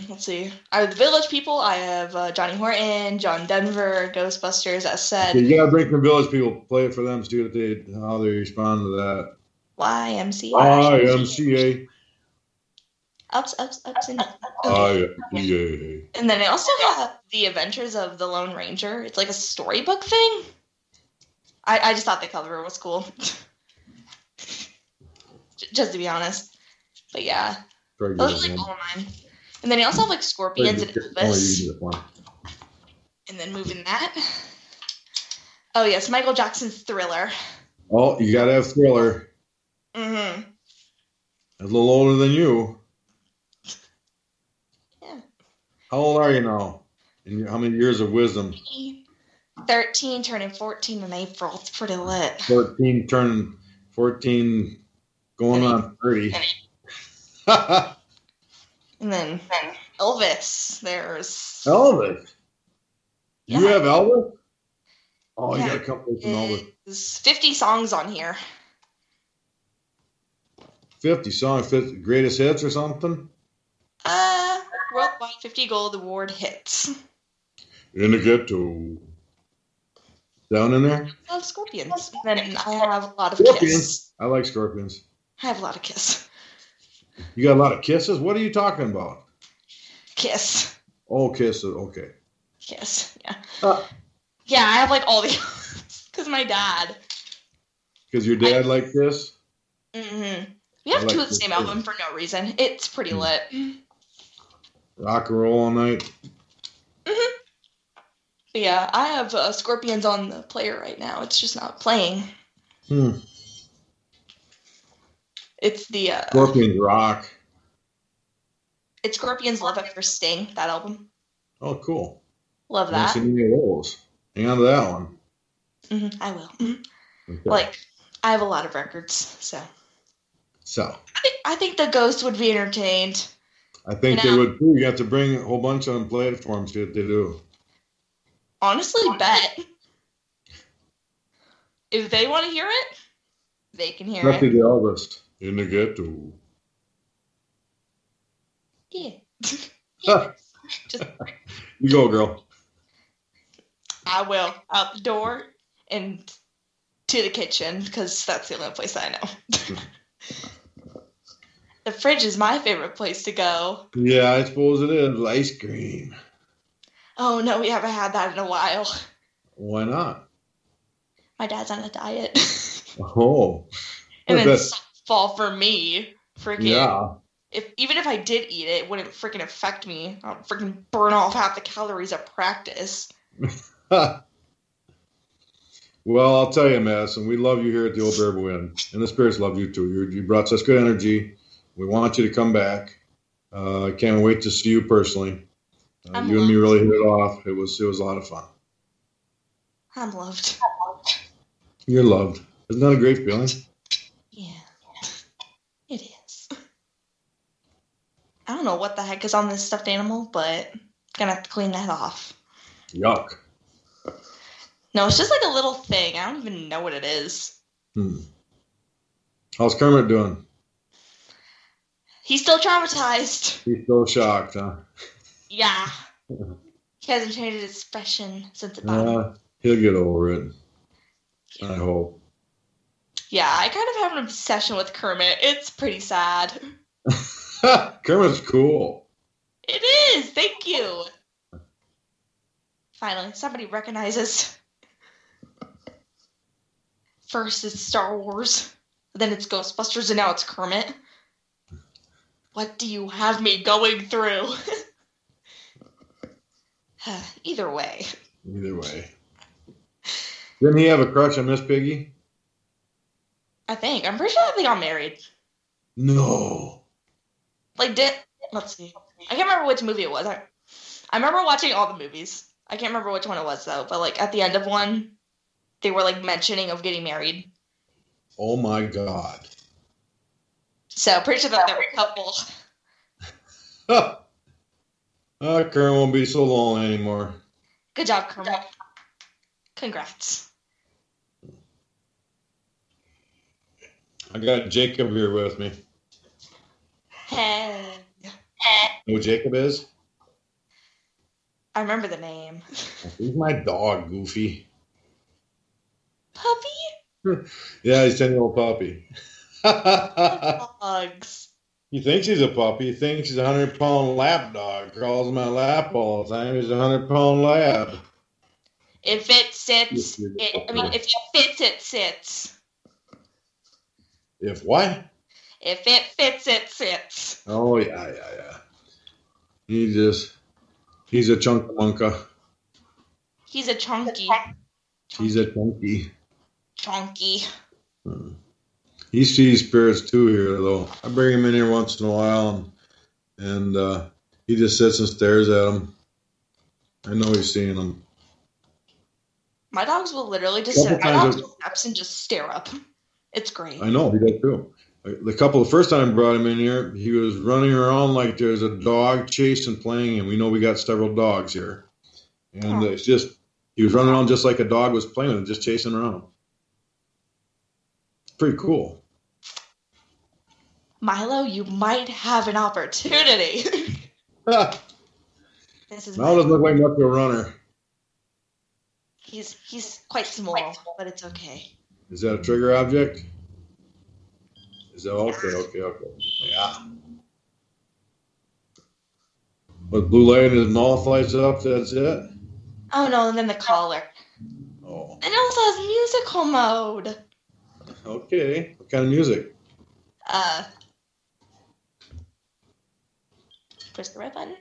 let's see. I have the Village People. I have Johnny Horton, John Denver, Ghostbusters. As said, You gotta bring some Village People. Play it for them. See what how they respond to that. YMCA. YMCA. Ups, and downs. YMCA. And then I also have The Adventures of the Lone Ranger. It's like a storybook thing. I just thought the cover was cool. Just to be honest. But yeah. Those are like all of mine. And then you also have like Scorpions and Elvis. And then moving that. Oh yes, Michael Jackson's Thriller. Oh, you gotta have Thriller. Mm-hmm. A little older than you. Yeah. How old are you now? And how many years of wisdom? 13, turning 14 in April. It's pretty lit. 14, turning 14, going on 30. And then Elvis. There's Elvis. You Yeah. have Elvis? Oh, Yeah. you got a couple from Elvis. There's 50 songs on here. 50 songs, 50 greatest hits or something? Worldwide 50 Gold Award hits. In the ghetto. Down in there? I love Scorpions. Then I have a lot of Scorpions. Kiss. I like Scorpions. I have a lot of Kiss. You got a lot of kisses? What are you talking about? Kiss. Oh, kisses. Okay. Kiss. Yeah. Because Yeah, I have like all the because my dad. your dad liked Kiss? Mm-hmm. We have I like two of the Kiss same too. album for no reason. It's pretty lit. Rock and roll all night. Mm-hmm. But yeah, I have Scorpions on the player right now. It's just not playing. It's the Scorpions rock. it's Scorpions Love at First Sting, that album. Oh, cool. Love I haven't that. seen any of those. Hang on to that one. I will. Mhm. Okay. Like, I have a lot of records, so So, I think the Ghost would be entertained. I think You they know- would too. You have to bring a whole bunch of them, play it for them, see what they do. Honestly, bet. If they want to hear it, they can hear Especially it. the Elvis. In the ghetto. Yeah. Huh. Just, You go, girl. I will. Out the door and to the kitchen, because that's the only place I know. The fridge is my favorite place to go. Yeah, I suppose it is. Ice cream. Oh, no, we haven't had that in a while. Why not? My dad's on a diet. Oh. And then That's- fall for me. Freaking. yeah. Even if I did eat it, it wouldn't freaking affect me. I'll freaking burn off half the calories at practice. Well, I'll tell you, Madison, we love you here at the Old Baraboo Inn. And the spirits love you too. You brought such good energy. We want you to come back. I can't wait to see you personally. I'm You and me loved. really hit it off. It was a lot of fun. I'm loved. You're loved. Isn't that a great feeling? Yeah. It is. I don't know what the heck is on this stuffed animal, but gonna have to clean that off. Yuck. No, it's just like a little thing. I don't even know what it is. How's Kermit doing? He's still traumatized. He's still shocked, huh? Yeah. He hasn't changed his expression since it bought him. He'll get over it. I hope. Yeah, I kind of have an obsession with Kermit. It's pretty sad. Kermit's cool. It is. Thank you. Finally, somebody recognizes. First it's Star Wars, then it's Ghostbusters, and now it's Kermit. What do you have me going through? Either way. Either way. Didn't he have a crush on Miss Piggy? I'm pretty sure they got married. No. Let's see. I can't remember which movie it was. I remember watching all the movies. I can't remember which one it was, though. But, like, at the end of one, they were, like, mentioning of getting married. Oh, my God. So, pretty sure that they were a couple. Karen won't be so lonely anymore. Good job, Kermit. Congrats. I got Jacob here with me. Hey. Know who Jacob is? I remember the name. He's my dog, Goofy. Puppy? Yeah, he's 10-year-old puppy. Dogs. He thinks he's a puppy. He thinks he's a 100-pound lap dog. Calls him my lap all the time. He's a 100-pound lab. If it sits, if it fits, it sits. If what? If it fits, it sits. Oh, yeah. He's a chunkamunka. He's a chunky. He's a chunky. Chunky. He sees spirits too here, though. I bring him in here once in a while, and he just sits and stares at them. I know he's seeing them. My dogs will literally just sit. My dogs will steps and just stare up. It's great. I know, he does too. The first time I brought him in here, he was running around like there's a dog chasing, playing him. We know we got several dogs here. And it's just, he was running around just like a dog was playing with him, just chasing around. It's pretty cool. Milo, you might have an opportunity. Milo doesn't look like much of a runner. He's quite small, but it's okay. Is that a trigger object? Is that okay? Yeah. With blue light and his mouth lights up, that's it? Oh no, and then the collar. Oh. And it also has musical mode. Okay. What kind of music? Push the red button.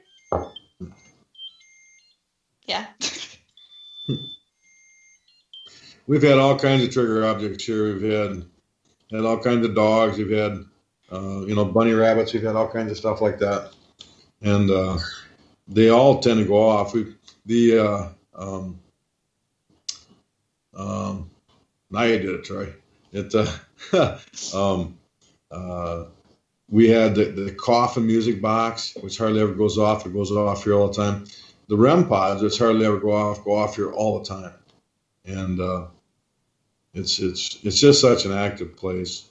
Yeah. We've had all kinds of trigger objects here. We've had all kinds of dogs. We've had, bunny rabbits. We've had all kinds of stuff like that. And they all tend to go off. Now you did it, Troy. We had the coffin music box, which hardly ever goes off. It goes off here all the time. The REM pods, which hardly ever go off here all the time. And it's just such an active place.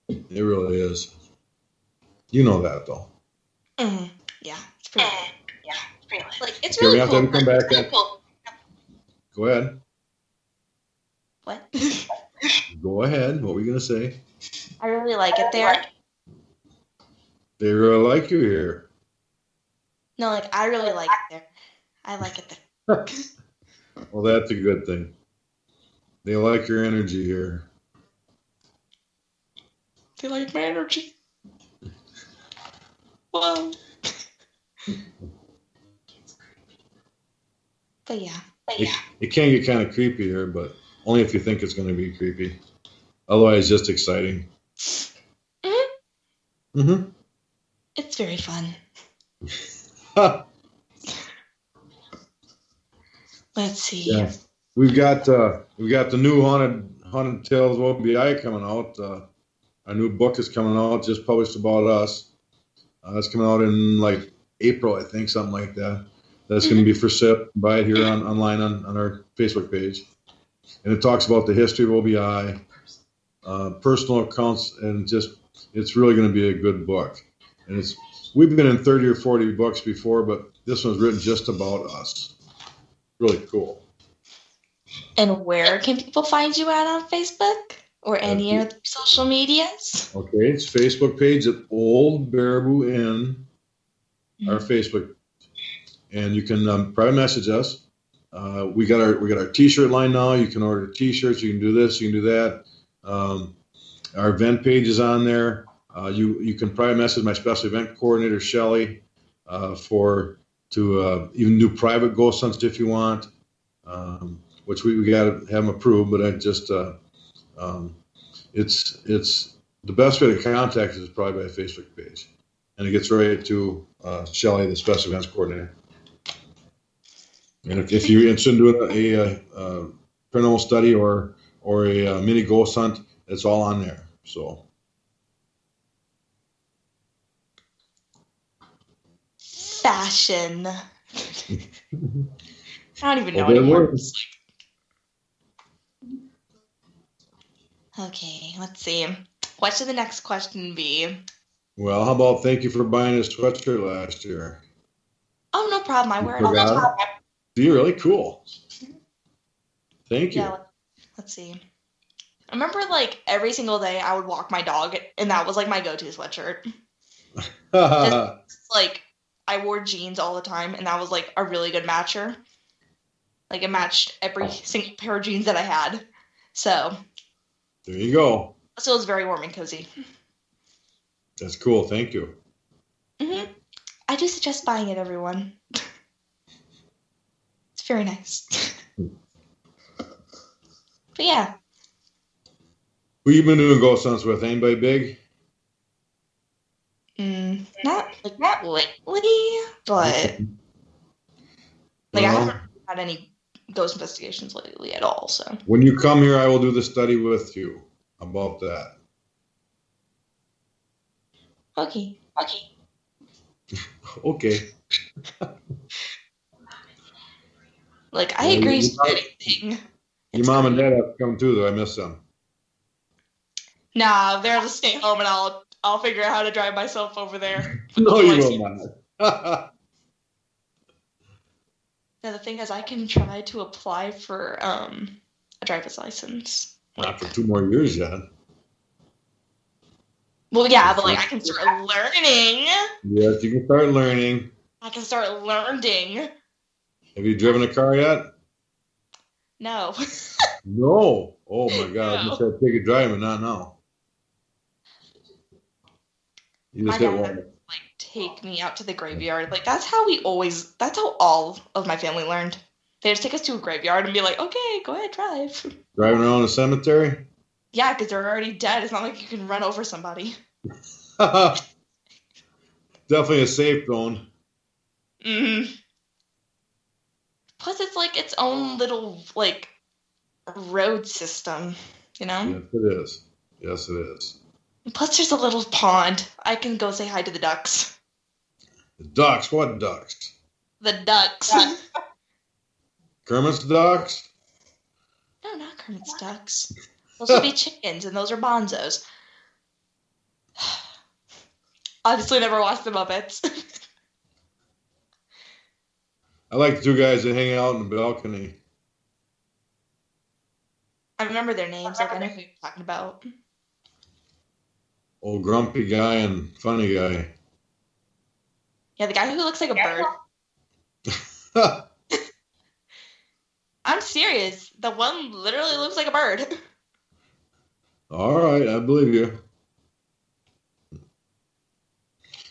It really is. You know that, though. Mm-hmm. Yeah, it's pretty cool. Like, it's really cool. We have to come back. Really cool. Go ahead. What? Go ahead. What were you going to say? I really like it there. They really like you here. No, I really like it there. I like it there. Well, that's a good thing. They like your energy here. They like my energy. Whoa. But yeah. It can get kind of creepy here, but only if you think it's going to be creepy. Otherwise, just exciting. Mm-hmm. Mm-hmm. It's very fun. Let's see. Yeah. We've got the new Haunted Tales of OBI coming out. Our new book is coming out, just published about us. That's coming out in like April, I think, something like that. That's going to be for sale. Buy it here online on our Facebook page. And it talks about the history of OBI, personal accounts, and it's really going to be a good book. And we've been in 30 or 40 books before, but this one's written just about us. Really cool. And where can people find you at on Facebook or any other social medias? Okay, it's Facebook page at Old Baraboo Inn. our Facebook, and you can private message us. We got our T-shirt line now. You can order T-shirts. You can do this. You can do that. Our event page is on there. You can private message my special event coordinator Shelly to even do private ghost hunts if you want, which we got to have them approved. But I just it's the best way to contact us is probably by a Facebook page, and it gets right to Shelly, the special events coordinator. And if you're interested in doing a paranormal study or a mini ghost hunt, it's all on there. So. Fashion. I don't even know anymore. Okay, let's see. What should the next question be? Well, how about thank you for buying a sweatshirt last year? Oh, no problem. I wear it all the time. You're really cool. Thank you. Yeah, let's see. I remember, like, every single day I would walk my dog, and that was, like, my go-to sweatshirt. Just, like, I wore jeans all the time, and that was, like, a really good matcher. Like, it matched every single pair of jeans that I had. So. There you go. So it was very warm and cozy. That's cool. Thank you. Mm-hmm. I do suggest buying it, everyone. It's very nice. But yeah. Who you been doing ghost hunts with? Anybody big? Not lately, but I haven't had any ghost investigations lately at all. So when you come here, I will do the study with you about that. Okay. Okay. Like, I agree to anything. Your mom and dad have to come too, though. I miss them. Nah, they'll just stay home, and I'll figure out how to drive myself over there. No, you will not. Yeah, the thing is, I can try to apply for a driver's license. Not for 2 more years yet. Well, yeah, but like I can start learning. Yes, you can start learning. I can start learning. Have you driven a car yet? No. No. Oh my God! I just had to take a drive and not now. You just my hit dad one. would, like, take me out to the graveyard. Like, that's how all of my family learned. They just take us to a graveyard and be like, okay, go ahead, drive. Driving around a cemetery? Yeah, because they're already dead. It's not like you can run over somebody. Definitely a safe zone. Mm-hmm. Plus, it's like its own little, like, road system, you know? Yes, it is. Yes, it is. Plus, there's a little pond. I can go say hi to the ducks. The ducks? What ducks? The ducks. Kermit's ducks? No, not Kermit's ducks. Those would be chickens, and those are bonzos. Honestly, never watched the Muppets. I like the 2 guys that hang out in the balcony. I remember their names. Like, I know who you're talking about. Old grumpy guy and funny guy. Yeah, the guy who looks like a bird. I'm serious. The one literally looks like a bird. All right, I believe you.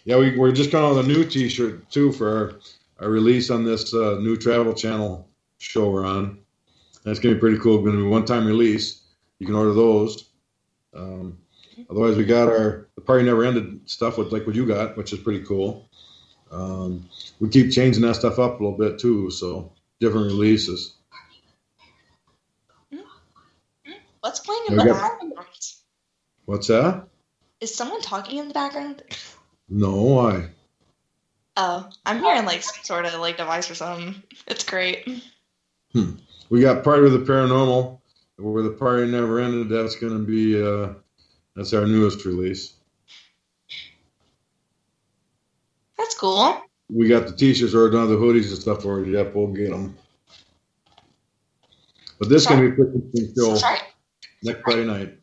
Yeah, we're just coming out with a new T-shirt too for our release on this new Travel Channel show we're on. That's gonna be pretty cool. It's gonna be a one-time release. You can order those. Otherwise, we got the Party Never Ended stuff with like what you got, which is pretty cool. We keep changing that stuff up a little bit too, so different releases. What's playing in the background? What's that? Is someone talking in the background? No, why? Oh, I'm hearing like some sort of like device or something. It's great. We got Party with the Paranormal, where the Party Never Ended. That's going to be that's our newest release. That's cool. We got the T-shirts ordered on the hoodies and stuff already. Yep, we'll get them. But this is going to be a pretty interesting show next Friday night.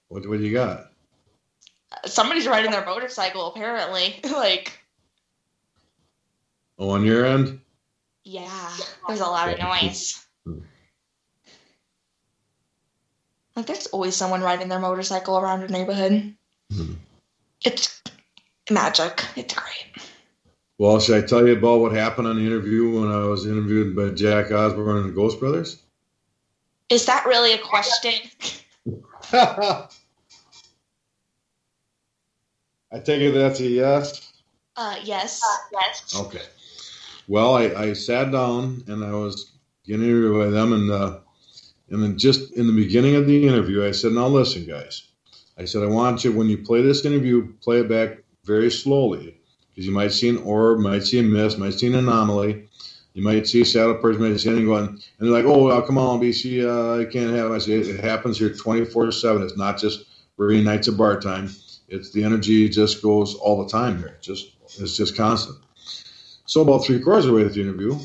What do you got? Somebody's riding their motorcycle, apparently. Like, Oh, on your end? yeah, there's a lot of noise. Like, there's always someone riding their motorcycle around your neighborhood. Hmm. It's magic. It's great. Well, should I tell you about what happened on the interview when I was interviewed by Jack Osborne and the Ghost Brothers? Is that really a question? I take it that's a yes? Yes. Okay. Well, I sat down and I was getting interviewed by them, and then just in the beginning of the interview, I said, now listen, guys. I said, I want you, when you play this interview, play it back very slowly, because you might see an orb, might see a mist, might see an anomaly. You might see a shadow person, might see anything going, and they're like, oh, come on, BC, I can't have it. I said, it happens here 24/7. It's not just Brady nights at bar time. It's the energy just goes all the time here. It's just constant. So about 3/4 of the way through the interview,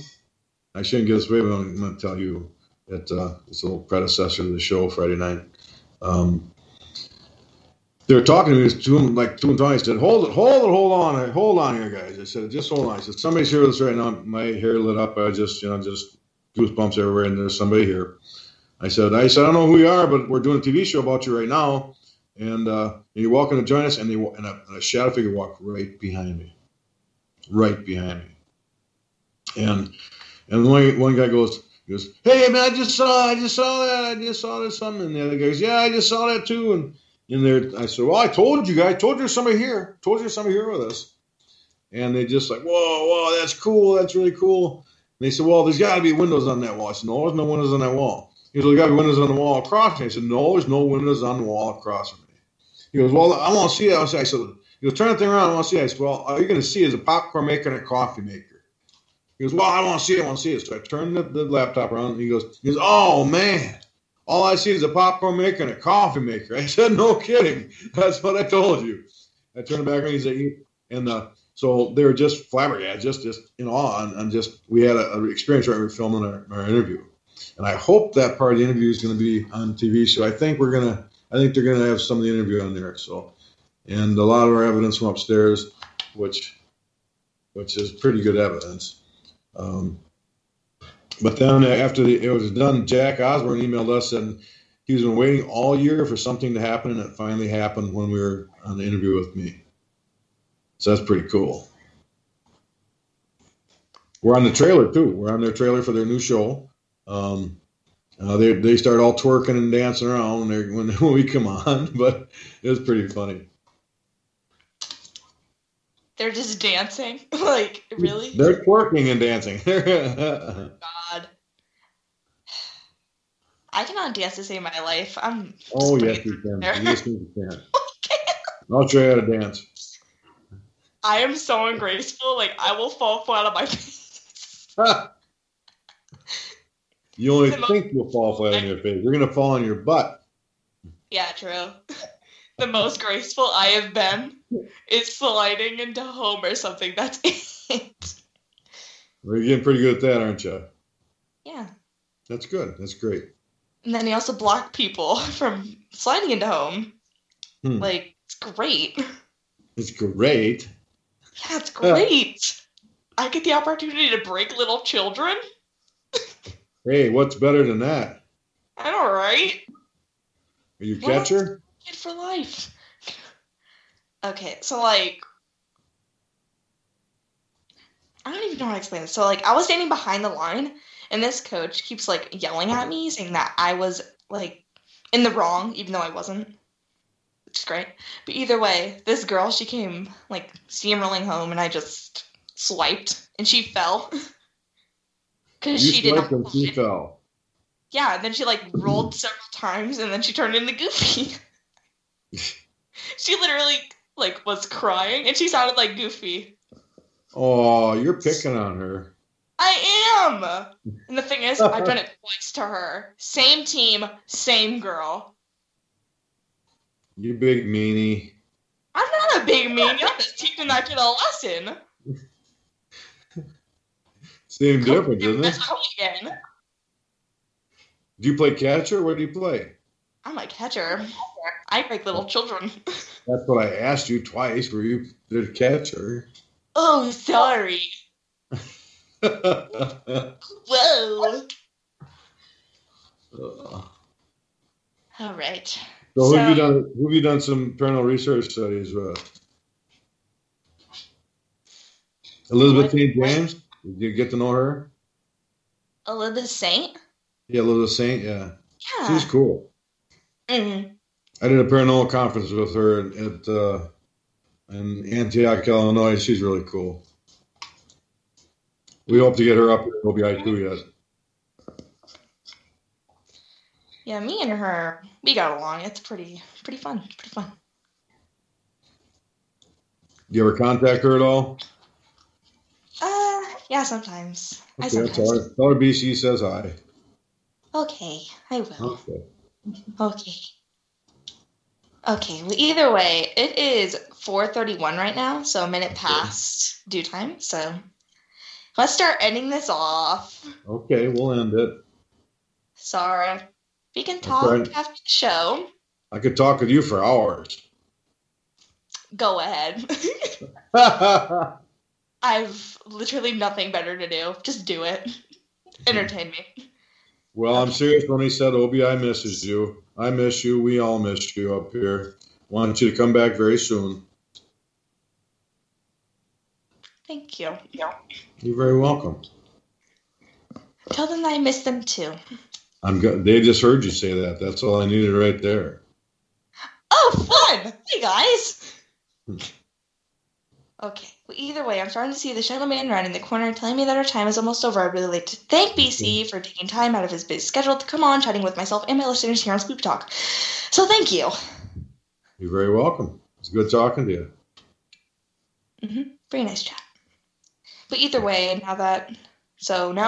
I shouldn't give this away, but I'm going to tell you that it's a little predecessor to the show Friday night. They were talking to me, two and Tony. I said, hold on here, guys. I said, just hold on. I said, somebody's here with us right now. My hair lit up. I just goosebumps everywhere, and there's somebody here. I said, I don't know who you are, but we're doing a TV show about you right now, and you're welcome to join us. And a shadow figure walked right behind me. And one guy goes, hey man, I just saw that. I just saw this something. And the other guy goes, yeah, I just saw that too. And in there, I said, well, I told you guys. I told you there's somebody here. With us. And they just like, whoa, that's cool. That's really cool. And they said, well, there's got to be windows on that wall. I said, no, there's no windows on that wall. He goes, well, there got to be windows on the wall across me. I said, no, there's no windows on the wall across from me. He goes, well, I want to see it. I said, he goes, turn the thing around. I want to see it. I said, well, all you're going to see is a popcorn maker and a coffee maker. He goes, well, I want to see it. So I turned the laptop around, and he goes, oh, man, all I see is a popcorn maker and a coffee maker. I said, no kidding. That's what I told you. I turned it back around, so they were just flabbergasted, just in awe, and just, we had an experience right when we were filming our interview. And I hope that part of the interview is going to be on TV show. I think they're going to have some of the interview on there. So, and a lot of our evidence from upstairs, which is pretty good evidence. But then after it was done, Jack Osborne emailed us, and he's been waiting all year for something to happen, and it finally happened when we were on the interview with me. So that's pretty cool. We're on the trailer too. We're on their trailer for their new show. They start all twerking and dancing around when we come on, but it was pretty funny. They're just dancing? Like, really? They're twerking and dancing. God. I cannot dance to save my life. Yes, you can. Yes, you can. I'll show you how to dance. I am so ungraceful. Like, I will fall flat on my face. You only think you'll fall flat on your face. You're going to fall on your butt. Yeah, true. The most graceful I have been is sliding into home or something. That's it. Well, you're getting pretty good at that, aren't you? Yeah. That's good. That's great. And then he also blocked people from sliding into home. Like, it's great. It's great. Yeah, it's great. I get the opportunity to break little children. Hey, what's better than that? I know, right? Are you a catcher? Kid for life. Okay, so like, I don't even know how to explain this. So like, I was standing behind the line, and this coach keeps like yelling at me, saying that I was like in the wrong, even though I wasn't. Which is great. But either way, this girl, she came like steamrolling home, and I just swiped, and she fell. Because she did not. And she fell. Yeah, and then she like rolled several times, and then she turned into Goofy. She literally like was crying, and she sounded like Goofy. Oh, you're picking on her. I am. And the thing is, I've done it twice to her. Same team, same girl. You big meanie. I'm not a big meanie. I'm just teaching that kid a lesson. Same difference, isn't it? Again. Do you play catcher? Where do you play? I'm a catcher. I break little children. That's what I asked you twice. Were you did catch her? Oh, sorry. Whoa. All right. So who have you done some paranormal research studies with? Elizabeth St. James? Did you get to know her? Elizabeth Saint? Yeah, Elizabeth Saint, yeah. Yeah. She's cool. Mm-hmm. I did a paranormal conference with her in Antioch, Illinois. She's really cool. We hope to get her up at OBI too yet. Yeah, me and her, we got along. It's pretty fun. Pretty fun. Do you ever contact her at all? Yeah, sometimes. Okay, tell her BC says hi. Okay, I will. Okay. Okay, well, either way, it is 4:31 right now, so a minute past due time, so let's start ending this off. Okay, we'll end it. Sorry. We can talk after the show. I could talk with you for hours. Go ahead. I've literally nothing better to do. Just do it. Entertain me. Well, I'm serious when he said OBI misses you. I miss you. We all miss you up here. Want you to come back very soon. Thank you. You're very welcome. Tell them that I miss them too. They just heard you say that. That's all I needed right there. Oh, fun! Hey, guys! Okay, well, either way, I'm starting to see the shadow man right in the corner telling me that our time is almost over. I'd really like to thank BC for taking time out of his busy schedule to come on, chatting with myself and my listeners here on Spooky Talk. So thank you. You're very welcome. It's good talking to you. Very nice chat. But either way, now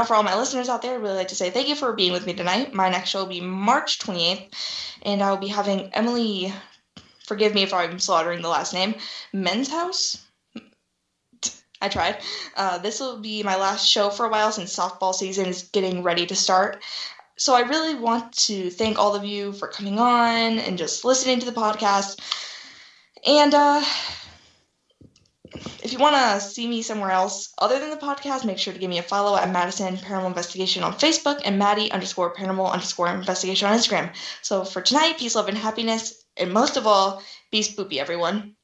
for all my listeners out there, I'd really like to say thank you for being with me tonight. My next show will be March 28th, and I'll be having Emily, forgive me if I'm slaughtering the last name, Men's House? I tried. This will be my last show for a while since softball season is getting ready to start. So I really want to thank all of you for coming on and just listening to the podcast. And if you want to see me somewhere else other than the podcast, make sure to give me a follow at Madison Paranormal Investigation on Facebook and Maddie_Paranormal_Investigation on Instagram. So for tonight, peace, love, and happiness. And most of all, be spoopy, everyone.